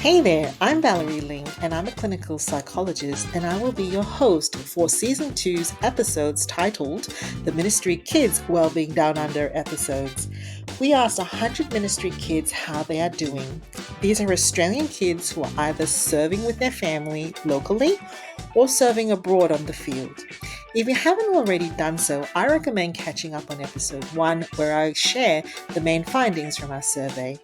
Hey there, I'm Valerie Ling, and I'm a clinical psychologist, and I will be your host for Season two's episodes titled The Ministry Kids Wellbeing Down Under episodes. We asked 100 ministry kids how they are doing. These are Australian kids who are either serving with their family locally or serving abroad on the field. If you haven't already done so, I recommend catching up on episode 1, where I share the main findings from our survey.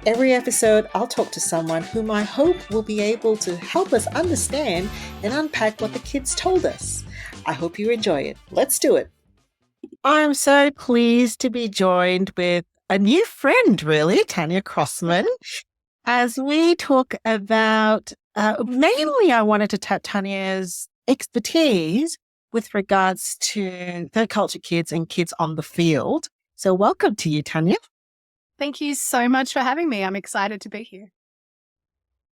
Every episode, I'll talk to someone whom I hope will be able to help us understand and unpack what the kids told us. I hope you enjoy it. Let's do it. I'm so pleased to be joined with a new friend, really, Tanya Crossman, as we talk about, mainly I wanted to tap Tanya's expertise with regards to third culture kids and kids on the field. So welcome to you, Tanya. Thank you so much for having me. I'm excited to be here.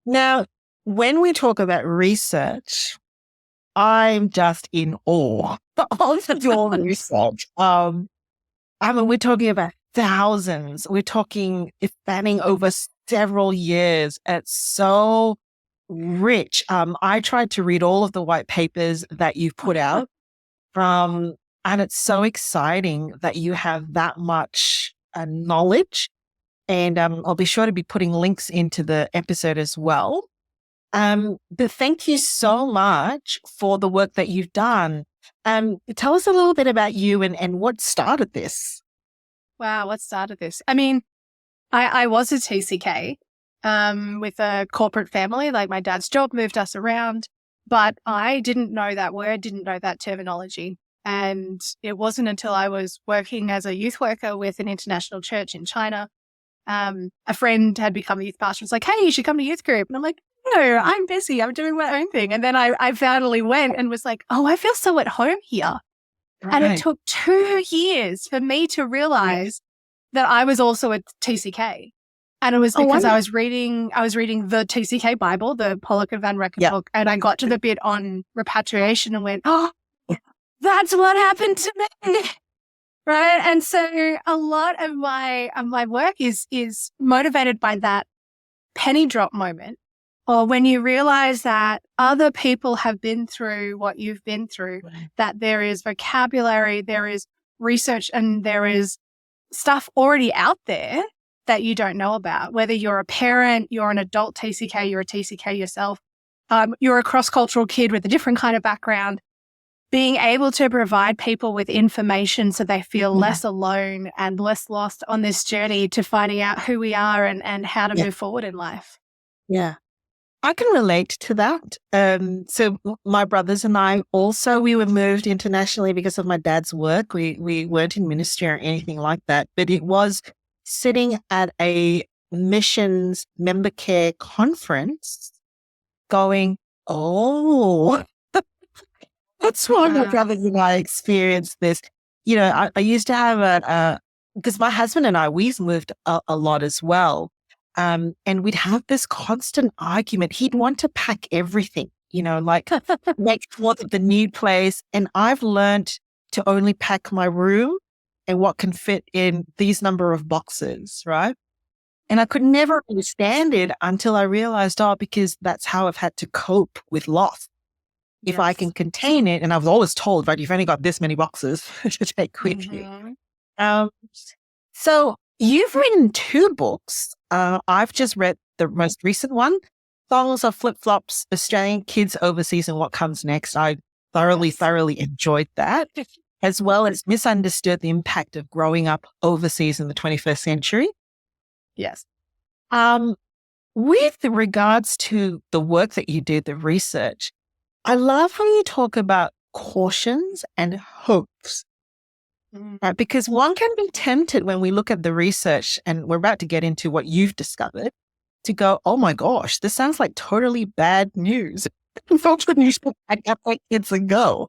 Now, when we talk about research, I'm just in awe of your research. We're talking about thousands. We're talking spanning over several years. It's so rich. I tried to read all of the white papers that you've put out and it's so exciting that you have that much knowledge. And I'll be sure to be putting links into the episode as well. But thank you so much for the work that you've done. Tell us a little bit about you and what started this. Wow, what started this? I mean, I was a TCK with a corporate family. Like, my dad's job moved us around, but I didn't know that word, didn't know that terminology. And it wasn't until I was working as a youth worker with an international church in China. A friend had become a youth pastor. Was like, hey, you should come to youth group. And I'm like, no, I'm busy. I'm doing my own thing. And then I finally went and was like, oh, I feel so at home here. Right. And it took 2 years for me to realize that I was also a TCK. And it was because I was reading the TCK Bible, the Pollock and Van Rekken book. And I got to the bit on repatriation and went, oh, that's what happened to me. Right. And so a lot of my work is motivated by that penny drop moment, or when you realize that other people have been through what you've been through, that there is vocabulary, there is research, and there is stuff already out there that you don't know about. Whether you're a parent, you're an adult TCK, you're a TCK yourself, you're a cross-cultural kid with a different kind of background. Being able to provide people with information so they feel less alone and less lost on this journey to finding out who we are and how to move forward in life. Yeah, I can relate to that. So my brothers and I also, we were moved internationally because of my dad's work. We weren't in ministry or anything like that, but it was sitting at a missions member care conference going, oh, that's why my brothers and I experienced this. You know, I used to have because my husband and I, we've moved a lot as well. And we'd have this constant argument. He'd want to pack everything, like make sure that the new place. And I've learned to only pack my room and what can fit in these number of boxes, right? And I could never understand it until I realized, because that's how I've had to cope with loss. If I can contain it, and I was always told, right, you've only got this many boxes to take with you. So you've written 2 books. I've just read the most recent one, Thongs or Flip-Flops, Australian Kids Overseas and What Comes Next. I thoroughly enjoyed that, as well as Misunderstood, the Impact of Growing Up Overseas in the 21st Century. Yes. With regards to the work that you did, the research, I love how you talk about cautions and hopes, right? Because one can be tempted when we look at the research, and we're about to get into what you've discovered, to go, oh my gosh, this sounds like totally bad news. Folks would use kids and go.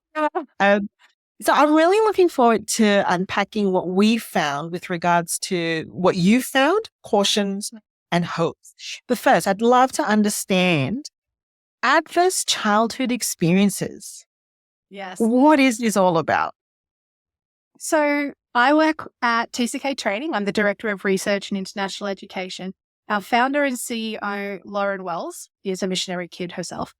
So I'm really looking forward to unpacking what we found with regards to what you found, cautions and hopes. But first, I'd love to understand adverse childhood experiences. Yes. What is this all about? So I work at TCK Training. I'm the Director of Research and International Education. Our founder and CEO, Lauren Wells, is a missionary kid herself.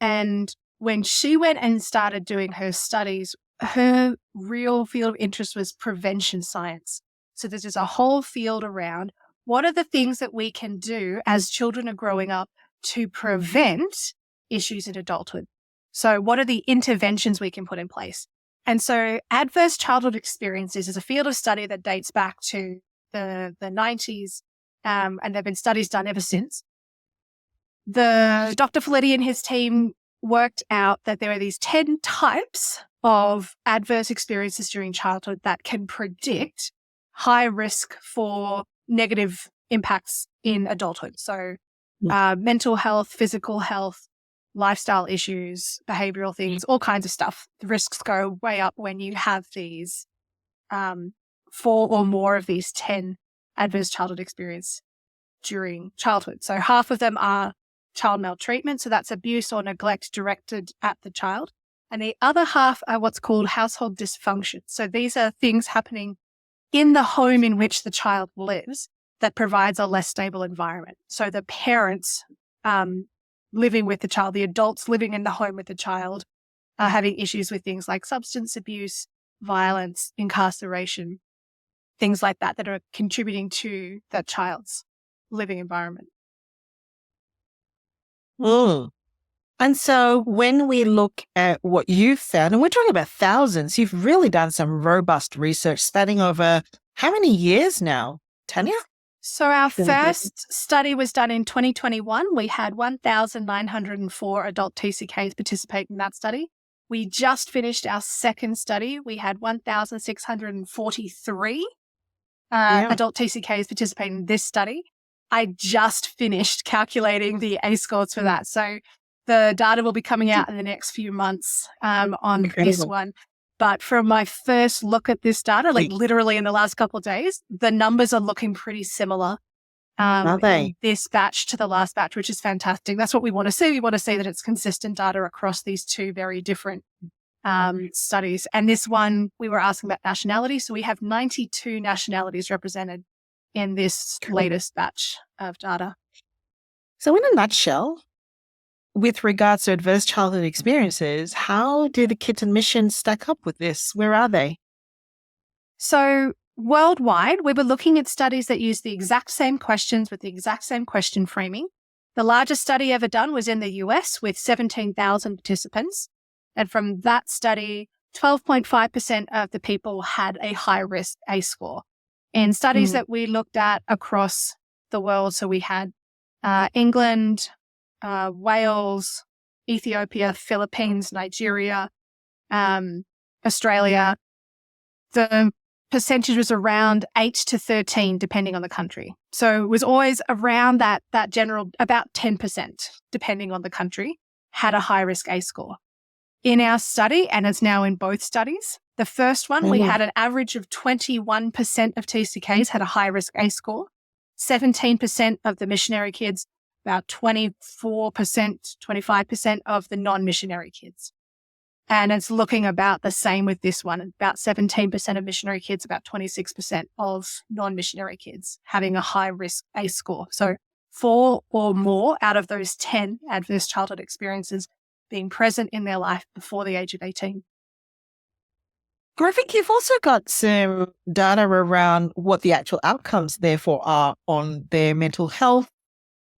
And when she went and started doing her studies, her real field of interest was prevention science. So there's just a whole field around what are the things that we can do as children are growing up to prevent issues in adulthood. So what are the interventions we can put in place? And so adverse childhood experiences is a field of study that dates back to the 90s, and there have been studies done ever since. Dr. Folletti and his team worked out that there are these 10 types of adverse experiences during childhood that can predict high risk for negative impacts in adulthood. So mental health, physical health, lifestyle issues, behavioral things, all kinds of stuff. The risks go way up when you have these 4 or more of these 10 adverse childhood experience during childhood. So half of them are child maltreatment. So that's abuse or neglect directed at the child. And the other half are what's called household dysfunction. So these are things happening in the home in which the child lives that provides a less stable environment. So the parents living with the child, the adults living in the home with the child are having issues with things like substance abuse, violence, incarceration, things like that that are contributing to that child's living environment. And so when we look at what you've found, and we're talking about thousands, you've really done some robust research spanning over how many years now, Tanya? So our first study was done in 2021. We had 1,904 adult TCKs participate in that study. We just finished our second study. We had 1,643 adult TCKs participate in this study. I just finished calculating the A scores for that. So the data will be coming out in the next few months on this one. But from my first look at this data, like literally in the last couple of days, the numbers are looking pretty similar in this batch to the last batch, which is fantastic. That's what we want to see. We want to see that it's consistent data across these two very different studies. And this one, we were asking about nationality. So we have 92 nationalities represented in this latest batch of data. So in a nutshell, with regards to adverse childhood experiences, how do the kids in mission stack up with this? Where are they? So worldwide, we were looking at studies that use the exact same questions with the exact same question framing. The largest study ever done was in the US with 17,000 participants. And from that study, 12.5% of the people had a high-risk A score. In studies that we looked at across the world, so we had England, Wales, Ethiopia, Philippines, Nigeria, Australia, the percentage was around 8 to 13, depending on the country. So it was always around that general, about 10%, depending on the country, had a high-risk A score. In our study, and it's now in both studies, the first one, we had an average of 21% of TCKs had a high-risk A score, 17% of the missionary kids, about 24%, 25% of the non-missionary kids. And it's looking about the same with this one, about 17% of missionary kids, about 26% of non-missionary kids having a high-risk A score. So 4 or more out of those 10 adverse childhood experiences being present in their life before the age of 18. Terrific. You've also got some data around what the actual outcomes, therefore, are on their mental health.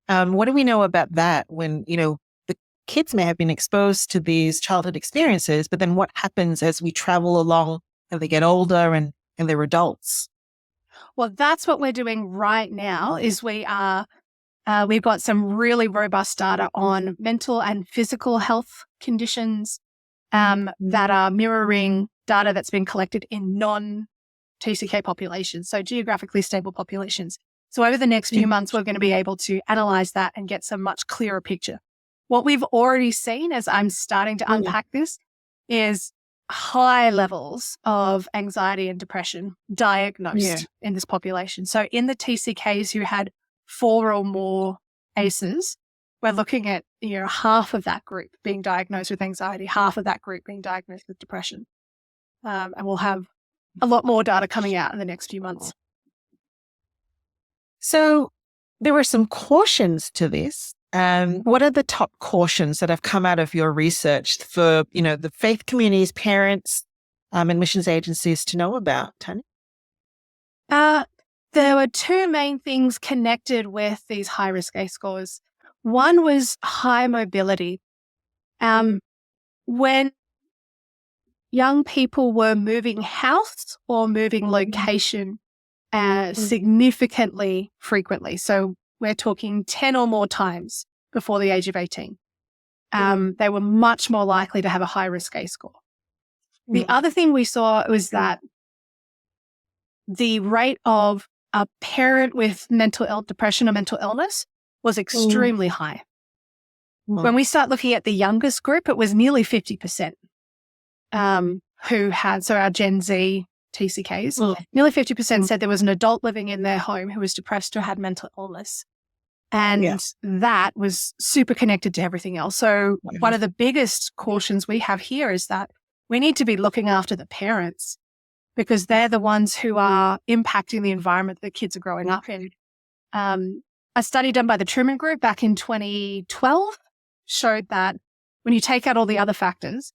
What do we know about that when, the kids may have been exposed to these childhood experiences, but then what happens as we travel along and they get older and they're adults? Well, that's what we're doing right now is we've got some really robust data on mental and physical health conditions that are mirroring data that's been collected in non-TCK populations, so geographically stable populations. So over the next few months, we're going to be able to analyze that and get some much clearer picture. What we've already seen as I'm starting to unpack this is high levels of anxiety and depression diagnosed in this population. So in the TCKs who had 4 or more ACEs, we're looking at half of that group being diagnosed with anxiety, half of that group being diagnosed with depression. And we'll have a lot more data coming out in the next few months. So there were some cautions to this. What are the top cautions that have come out of your research for, the faith communities, parents, and missions agencies to know about, Tanya? There were two main things connected with these high-risk ACE scores. One was high mobility. When young people were moving house or moving location significantly frequently, so we're talking 10 or more times before the age of 18, they were much more likely to have a high-risk ACE score. The other thing we saw was that the rate of a parent with depression or mental illness was extremely high. When we start looking at the youngest group, it was nearly 50% who had, so our Gen Z TCKs, nearly 50% said there was an adult living in their home who was depressed or had mental illness. And that was super connected to everything else. So one of the biggest cautions we have here is that we need to be looking after the parents, because they're the ones who are impacting the environment that kids are growing up in. A study done by the Truman Group back in 2012 showed that when you take out all the other factors,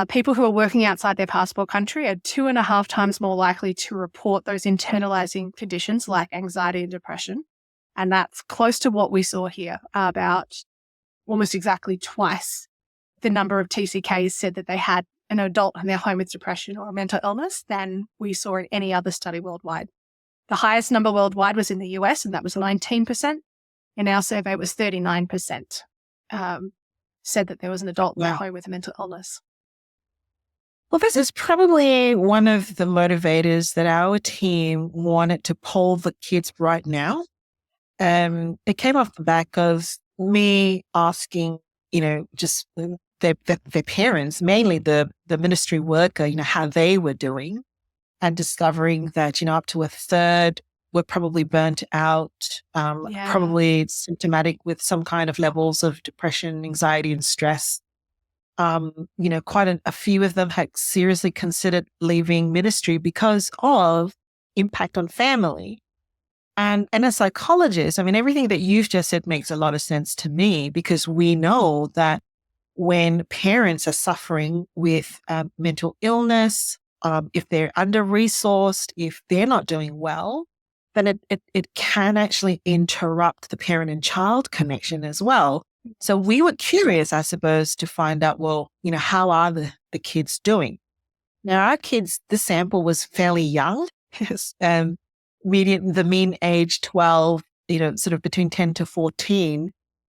people who are working outside their passport country are 2.5 times more likely to report those internalizing conditions like anxiety and depression. And that's close to what we saw here, about almost exactly twice the number of TCKs said that they had an adult in their home with depression or a mental illness than we saw in any other study worldwide. The highest number worldwide was in the US, and that was 19%. In our survey, it was 39% said that there was an adult in their home with a mental illness. Well, this is probably one of the motivators that our team wanted to poll the kids right now. It came off the back of me asking, just their parents, mainly the ministry worker, how they were doing, and discovering that, up to a third were probably burnt out, probably symptomatic with some kind of levels of depression, anxiety, and stress. Quite a few of them had seriously considered leaving ministry because of impact on family. And as psychologists, everything that you've just said makes a lot of sense to me, because we know that when parents are suffering with mental illness, if they're under-resourced, if they're not doing well, then it can actually interrupt the parent and child connection as well. So we were curious, I suppose, to find out, how are the kids doing? Now, our kids, the sample was fairly young, the mean age 12, sort of between 10 to 14.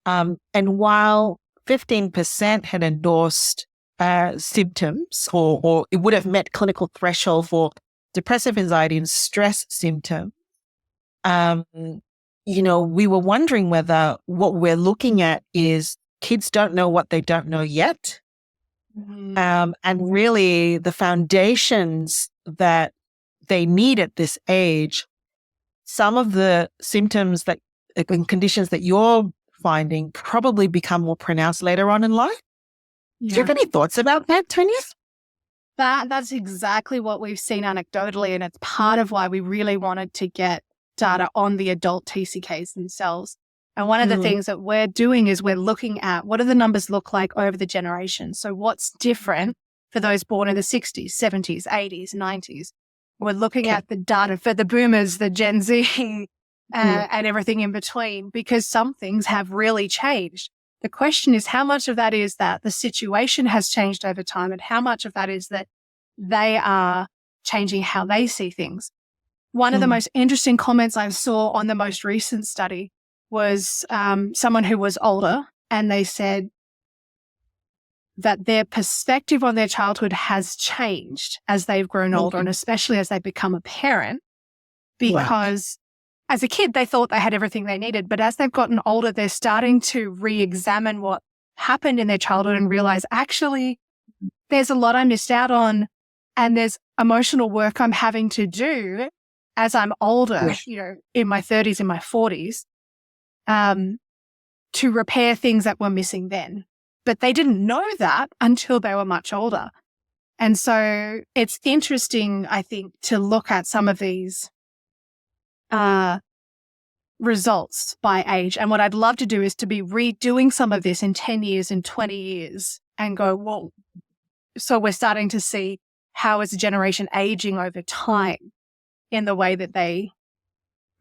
And while 15% had endorsed symptoms or it would have met clinical threshold for depressive anxiety and stress symptoms, we were wondering whether what we're looking at is kids don't know what they don't know yet. And really the foundations that they need at this age, some of the symptoms and conditions that you're finding probably become more pronounced later on in life. Do you have any thoughts about that, Tanya? That's exactly what we've seen anecdotally, and it's part of why we really wanted to get data on the adult TCKs themselves. And one of the things that we're doing is we're looking at what do the numbers look like over the generations. So what's different for those born in the 60s, 70s, 80s, 90s? We're looking at the data for the boomers, the Gen Z, and everything in between, because some things have really changed. The question is how much of that is that the situation has changed over time, and how much of that is that they are changing how they see things. One of the most interesting comments I saw on the most recent study was someone who was older, and they said that their perspective on their childhood has changed as they've grown older, and especially as they become a parent, because as a kid, they thought they had everything they needed. But as they've gotten older, they're starting to re-examine what happened in their childhood and realize, actually, there's a lot I missed out on, and there's emotional work I'm having to do as I'm older, in my 30s, in my 40s, to repair things that were missing then. But they didn't know that until they were much older. And so it's interesting, I think, to look at some of these results by age. And what I'd love to do is to be redoing some of this in 10 years and 20 years and go, well, so we're starting to see how is a generation aging over time in the way that they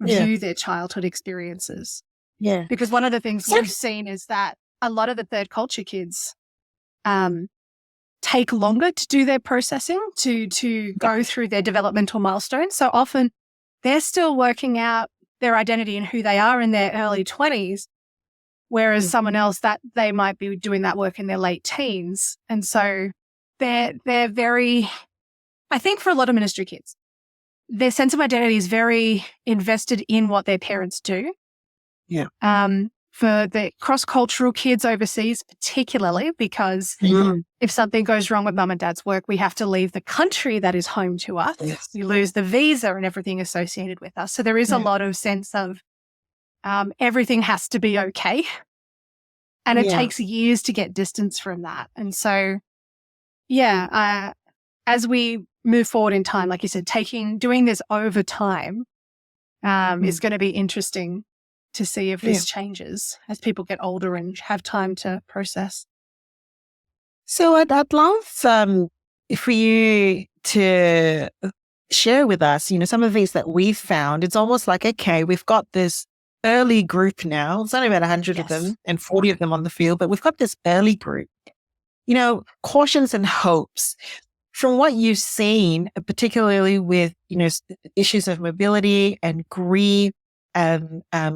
view their childhood experiences. Yeah. Because one of the things we've seen is that a lot of the third culture kids take longer to do their processing, to go through their developmental milestones. So often they're still working out their identity and who they are in their early 20s, whereas someone else that they might be doing that work in their late teens. And so they're very, I think for a lot of ministry kids, their sense of identity is very invested in what their parents do. Yeah. For the cross-cultural kids overseas, particularly because if something goes wrong with mum and dad's work, we have to leave the country that is home to us. Yes. We lose the visa and everything associated with us. So there is a lot of sense of everything has to be okay. And it takes years to get distance from that. And so, as we move forward in time, like you said, doing this over time is going to be interesting to see if this changes as people get older and have time to process. So I'd love for you to share with us, some of these that we've found. It's almost like, okay, we've got this early group now. It's only about 100 of them and 40 of them on the field, but we've got this early group. Cautions and hopes. From what you've seen, particularly with, issues of mobility and grief,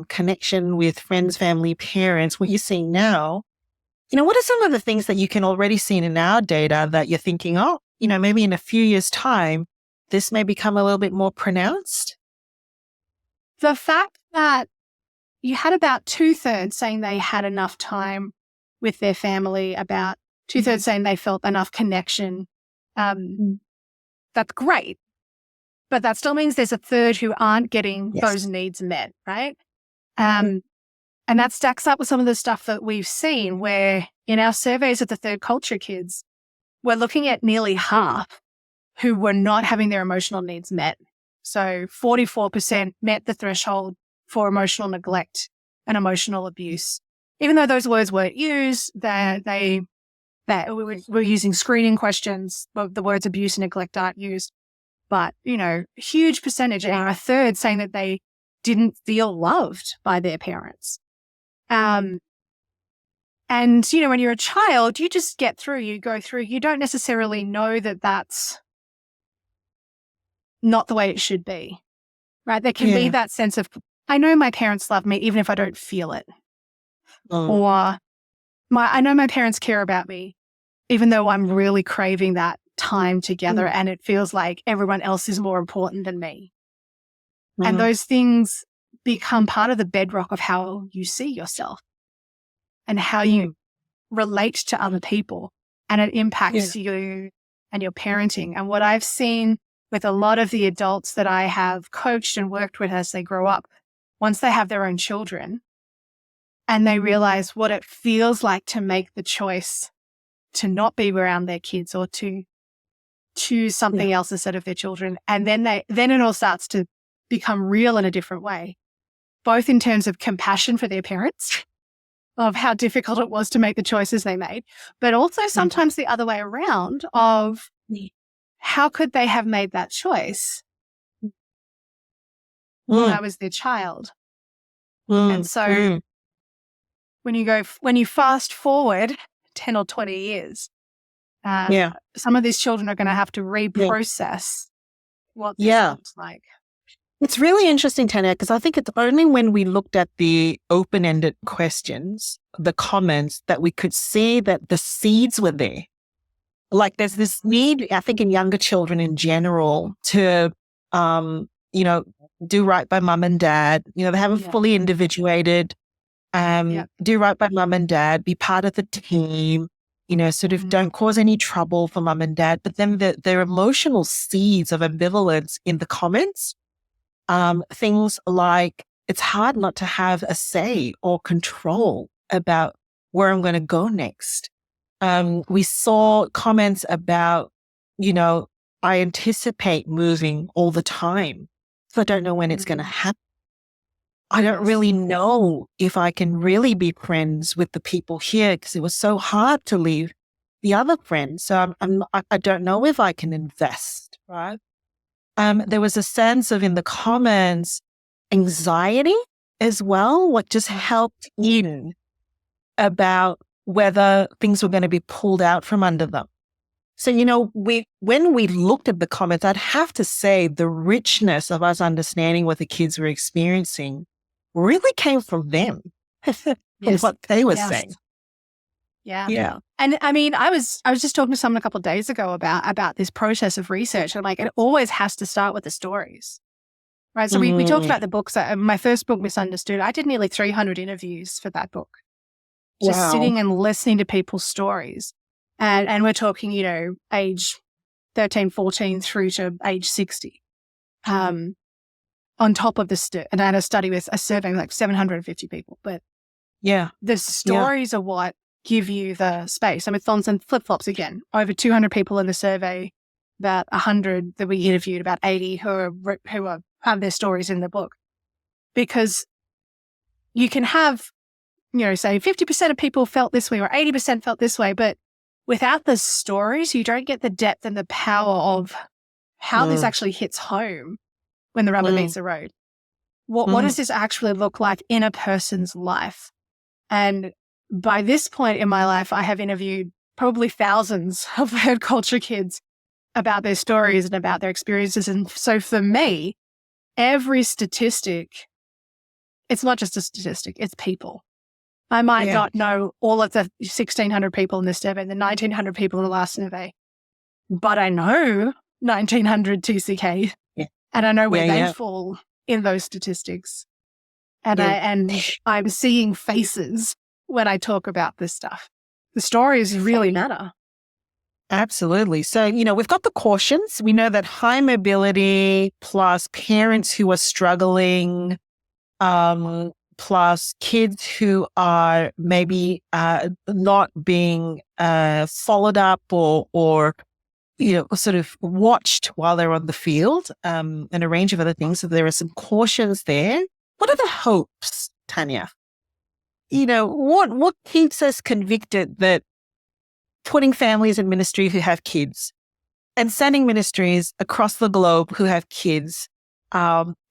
connection with friends, family, parents, what you're seeing now, what are some of the things that you can already see in our data that you're thinking, maybe in a few years' time, this may become a little bit more pronounced? The fact that you had about 2/3 saying they had enough time with their family, about 2/3 saying they felt enough connection, that's great. But that still means there's 1/3 who aren't getting those needs met, right? And that stacks up with some of the stuff that we've seen where in our surveys of the third culture kids, we're looking at nearly half who were not having their emotional needs met. So 44% met the threshold for emotional neglect and emotional abuse. Even though those words weren't used, that we're using screening questions, but the words abuse and neglect aren't used. But, huge percentage, and 1/3 saying that they didn't feel loved by their parents. And, when you're a child, you just get through, you go through, you don't necessarily know that that's not the way it should be, right? There can be that sense of, I know my parents love me even if I don't feel it. Or I know my parents care about me even though I'm really craving that time together and it feels like everyone else is more important than me. And those things become part of the bedrock of how you see yourself and how you relate to other people, and it impacts you and your parenting. And what I've seen with a lot of the adults that I have coached and worked with as they grow up, once they have their own children and they realize what it feels like to make the choice to not be around their kids or to choose something else instead of their children. And then it all starts to become real in a different way, both in terms of compassion for their parents, of how difficult it was to make the choices they made, but also sometimes the other way around of how could they have made that choice when I was their child? And so when you fast forward 10 or 20 years, some of these children are going to have to reprocess what this looks like. It's really interesting, Tanya, because I think it's only when we looked at the open-ended questions, the comments, that we could see that the seeds were there. Like there's this need, I think, in younger children in general to, do right by mum and dad. They haven't fully individuated. Do right by mum and dad, be part of the team, sort of don't cause any trouble for mum and dad. But then their emotional seeds of ambivalence in the comments, things like it's hard not to have a say or control about where I'm going to go next. We saw comments about, I anticipate moving all the time, so I don't know when it's going to happen. I don't really know if I can really be friends with the people here because it was so hard to leave the other friends. So I don't know if I can invest, right? There was a sense of, in the comments, anxiety as well, what just helped in about whether things were going to be pulled out from under them. So, when we looked at the comments, I'd have to say the richness of us understanding what the kids were experiencing really came from them, from what they were saying. Yeah. Yeah. And I mean, I was just talking to someone a couple of days ago about this process of research. And like, it always has to start with the stories, right? So we talked about the books. My first book, Misunderstood, I did nearly 300 interviews for that book. Just sitting and listening to people's stories. And we're talking, age 13, 14 through to age 60. On top of and I had a study with a survey with like 750 people. But the stories are what give you the space. I mean, thongs and flip-flops again. Over 200 people in the survey, about 100 that we interviewed, about 80 who have their stories in the book. Because you can have, say 50% of people felt this way or 80% felt this way, but without the stories, you don't get the depth and the power of how this actually hits home when the rubber meets the road. What does this actually look like in a person's life? And by this point in my life, I have interviewed probably thousands of third culture kids about their stories and about their experiences. And so for me, every statistic, it's not just a statistic, it's people. I might not know all of the 1,600 people in this survey, the 1,900 people in the last survey, but I know 1,900 TCK, and I know where they fall in those statistics. And I'm seeing faces when I talk about this stuff. The stories really matter. Absolutely. So, we've got the cautions. We know that high mobility plus parents who are struggling, plus kids who are maybe not being followed up or sort of watched while they're on the field, and a range of other things. So there are some cautions there. What are the hopes, Tanya? What keeps us convicted that putting families in ministry who have kids and sending ministries across the globe who have kids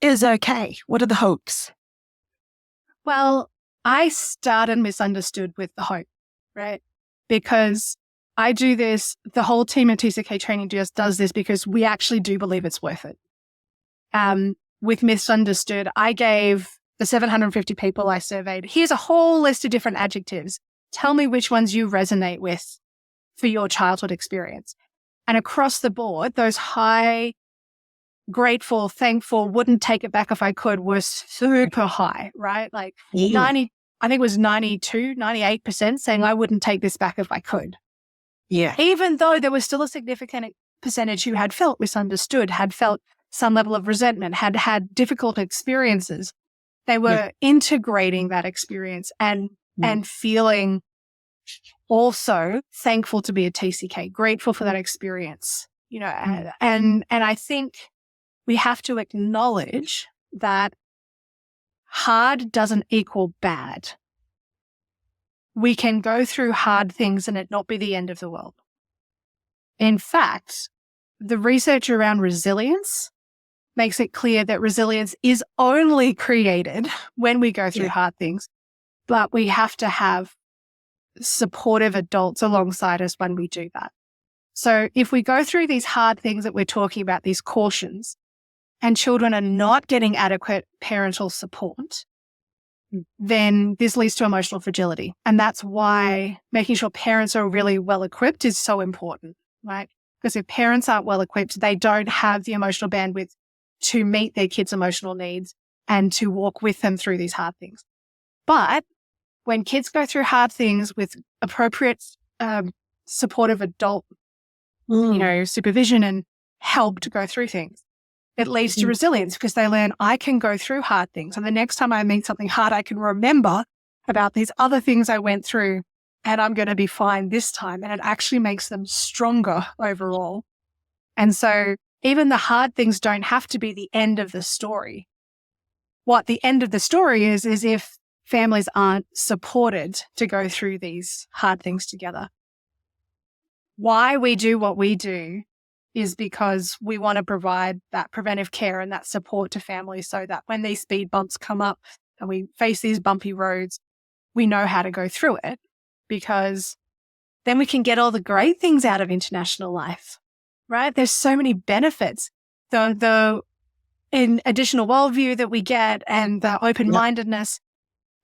is okay? What are the hopes? Well, I started Misunderstood with the hope, right? Because I do this, the whole team at TCK Training just does this because we actually do believe it's worth it. With Misunderstood, I gave the 750 people I surveyed, here's a whole list of different adjectives. Tell me which ones you resonate with for your childhood experience. And across the board, those high, grateful, thankful, wouldn't take it back if I could, was super high, right? Like 90, I think it was 92, 98% saying I wouldn't take this back if I could. Yeah. Even though there was still a significant percentage who had felt misunderstood, had felt some level of resentment, had had difficult experiences. They were integrating that experience and feeling also thankful to be a TCK, grateful for that experience, and I think we have to acknowledge that hard doesn't equal bad. We can go through hard things and it not be the end of the world. In fact, the research around resilience makes it clear that resilience is only created when we go through hard things, but we have to have supportive adults alongside us when we do that. So if we go through these hard things that we're talking about, these cautions, and children are not getting adequate parental support, then this leads to emotional fragility. And that's why making sure parents are really well equipped is so important, right? Because if parents aren't well equipped, they don't have the emotional bandwidth to meet their kids' emotional needs and to walk with them through these hard things. But when kids go through hard things with appropriate supportive adult, supervision and help to go through things, it leads to resilience because they learn I can go through hard things. And the next time I meet something hard, I can remember about these other things I went through and I'm going to be fine this time. And it actually makes them stronger overall. And so even the hard things don't have to be the end of the story. what the end of the story is if families aren't supported to go through these hard things together. Why we do what we do is because we want to provide that preventive care and that support to families so that when these speed bumps come up and we face these bumpy roads, we know how to go through it, because then we can get all the great things out of international life, right? There's so many benefits. The in additional worldview that we get and the open-mindedness.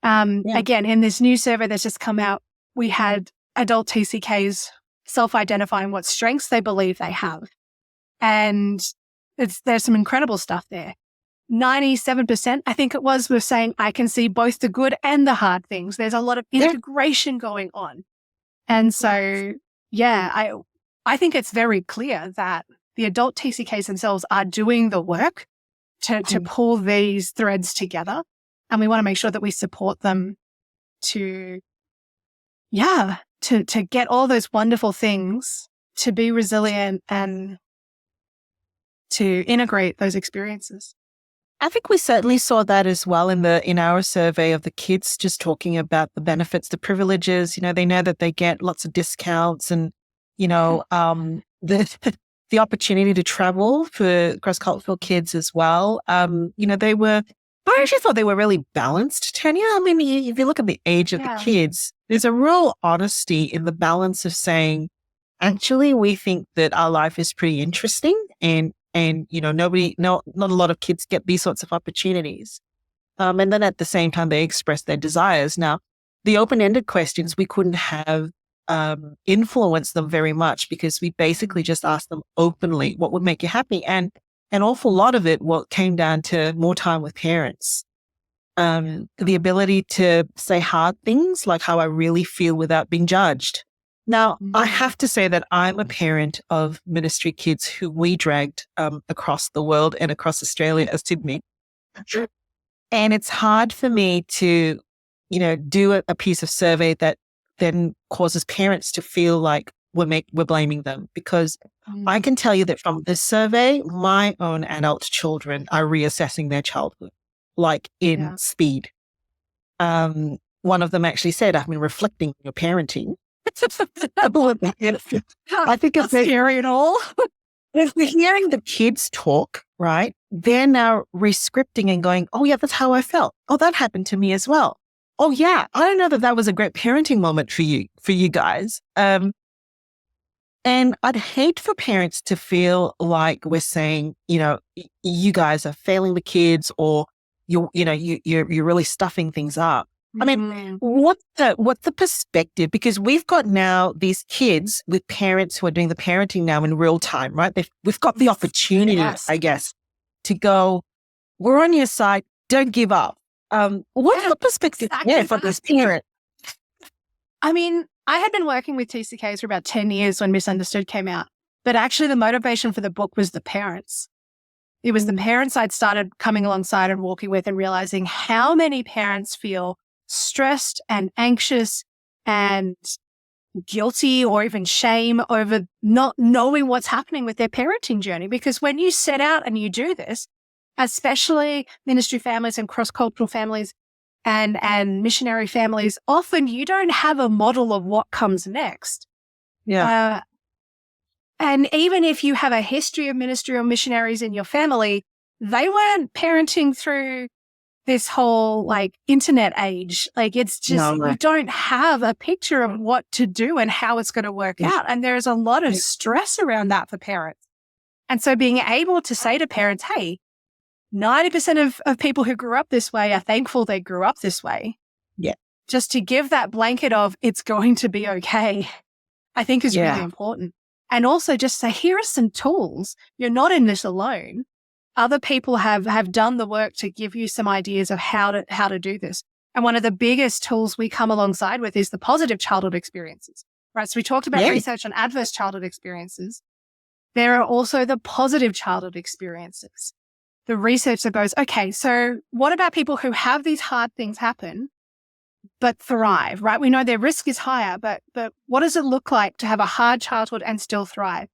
Again, in this new survey that's just come out, we had adult TCKs self-identifying what strengths they believe they have. And there's some incredible stuff there. 97%, I think it was saying, I can see both the good and the hard things. There's a lot of integration going on. And so, I think it's very clear that the adult TCKs themselves are doing the work to pull these threads together. And we want to make sure that we support them to get all those wonderful things, to be resilient and to integrate those experiences. I think we certainly saw that as well in our survey of the kids, just talking about the benefits, the privileges. They know that they get lots of discounts and, the opportunity to travel for cross-cultural kids as well. I actually thought they were really balanced, Tanya. I mean, if you look at the age of the kids, there's a real honesty in the balance of saying, actually, we think that our life is pretty interesting and not a lot of kids get these sorts of opportunities. And then at the same time, they express their desires. Now, the open-ended questions, we couldn't have influenced them very much because we basically just asked them openly, what would make you happy? And an awful lot of it came down to more time with parents. The ability to say hard things like how I really feel without being judged. Now, I have to say that I'm a parent of ministry kids who we dragged across the world and across Australia as Sydney. And it's hard for me to, do a piece of survey that then causes parents to feel like we're blaming them, because I can tell you that from this survey, my own adult children are reassessing their childhood, like in speed. One of them actually said, I've been reflecting on your parenting. I think it's scary at all. If we're hearing the kids talk, right, they're now re-scripting and going, oh yeah, that's how I felt. Oh, that happened to me as well. Oh yeah, I don't know that was a great parenting moment for you guys. And I'd hate for parents to feel like we're saying, you guys are failing the kids, or you're really stuffing things up. I mean, what's the perspective? Because we've got now these kids with parents who are doing the parenting now in real time, right? We've got the opportunity, I guess, to go, we're on your side, don't give up. What's the perspective for this parent? I mean, I had been working with TCKs for about 10 years when Misunderstood came out, but actually the motivation for the book was the parents. It was the parents I'd started coming alongside and walking with and realizing how many parents feel stressed and anxious and guilty or even shame over not knowing what's happening with their parenting journey. Because when you set out and you do this, especially ministry families and cross-cultural families and missionary families, often you don't have a model of what comes next. Yeah. And even if you have a history of ministry or missionaries in your family, they weren't parenting through this whole internet age. It's just, you don't have a picture of what to do and how it's going to work out. And there's a lot of stress around that for parents. And so being able to say to parents, hey, 90% of people who grew up this way are thankful they grew up this way. Yeah. Just to give that blanket of it's going to be okay, I think is really important. And also just say, here are some tools. You're not in this alone. Other people have done the work to give you some ideas of how to do this. And one of the biggest tools we come alongside with is the positive childhood experiences, right? So we talked about research on adverse childhood experiences. There are also the positive childhood experiences. The research that goes, okay, so what about people who have these hard things happen, but thrive, right? We know their risk is higher, but what does it look like to have a hard childhood and still thrive?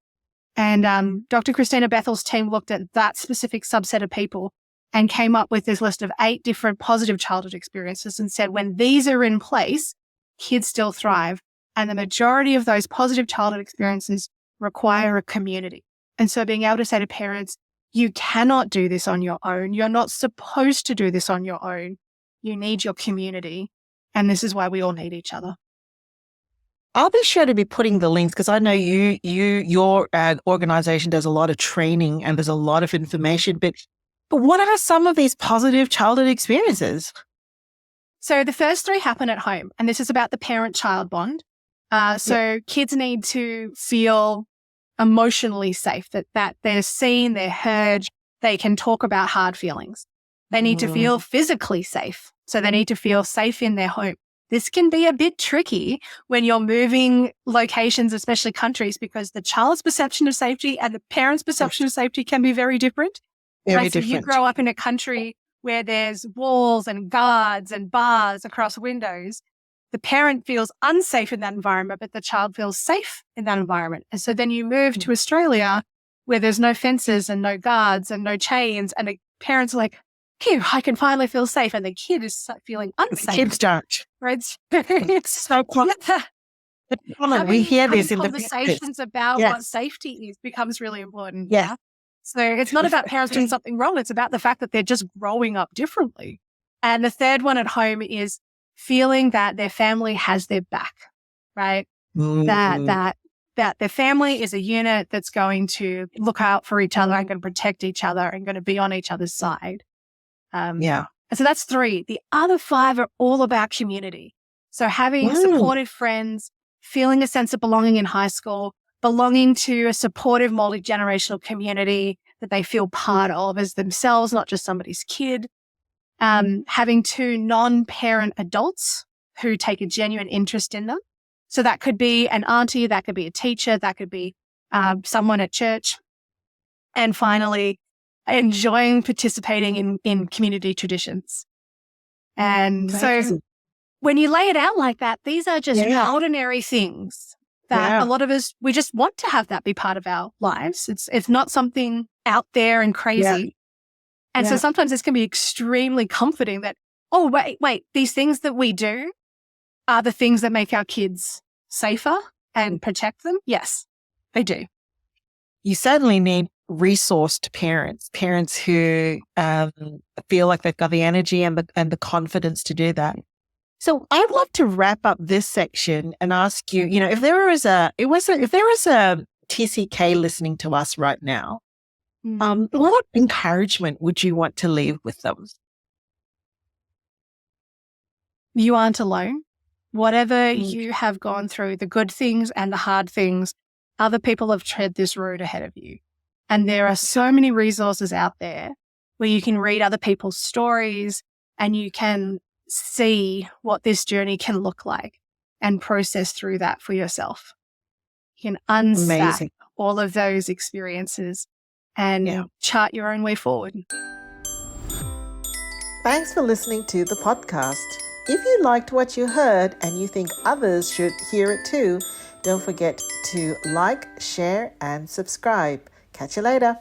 And Dr. Christina Bethel's team looked at that specific subset of people and came up with this list of 8 different positive childhood experiences and said, when these are in place, kids still thrive. And the majority of those positive childhood experiences require a community. And so being able to say to parents, you cannot do this on your own. You're not supposed to do this on your own. You need your community. And this is why we all need each other. I'll be sure to be putting the links because I know your organization does a lot of training and there's a lot of information. But what are some of these positive childhood experiences? So the first 3 happen at home, and this is about the parent-child bond. Kids need to feel emotionally safe, that they're seen, they're heard, they can talk about hard feelings. They need to feel physically safe. So they need to feel safe in their home. This can be a bit tricky when you're moving locations, especially countries, because the child's perception of safety and the parent's perception of safety can be very different. Very So different. you grow up in a country where there's walls and guards and bars across windows. The parent feels unsafe in that environment, but the child feels safe in that environment. And so then you move to Australia where there's no fences and no guards and no chains, and the parents are like, phew, I can finally feel safe. And the kid is feeling unsafe. The kids don't. Right? It's so common. We hear this in the conversations about what safety is becomes really important. Yeah. So it's not about parents doing something wrong. It's about the fact that they're just growing up differently. And the third one at home is feeling that their family has their back, right? That their family is a unit that's going to look out for each other and going to protect each other and going to be on each other's side. And so that's 3. The other 5 are all about community. So having supportive friends, feeling a sense of belonging in high school, belonging to a supportive multi-generational community that they feel part of as themselves, not just somebody's kid. Having 2 non-parent adults who take a genuine interest in them. So that could be an auntie, that could be a teacher, that could be someone at church. And finally, enjoying participating in community traditions. And so when you lay it out like that, these are just ordinary things that a lot of us, we just want to have that be part of our lives. It's not something out there and crazy. And so sometimes this can be extremely comforting that, oh, wait, these things that we do are the things that make our kids safer and protect them. Yes, they do. You certainly need resourced parents who feel like they've got the energy and the confidence to do that. So I'd love to wrap up this section and ask you, if there was a TCK listening to us right now, what encouragement would you want to leave with them? You aren't alone. Whatever you have gone through, the good things and the hard things, other people have tread this road ahead of you. And there are so many resources out there where you can read other people's stories and you can see what this journey can look like and process through that for yourself. You can unstack all of those experiences and chart your own way forward. Thanks for listening to the podcast. If you liked what you heard and you think others should hear it too, don't forget to like, share, and subscribe. Catch you later.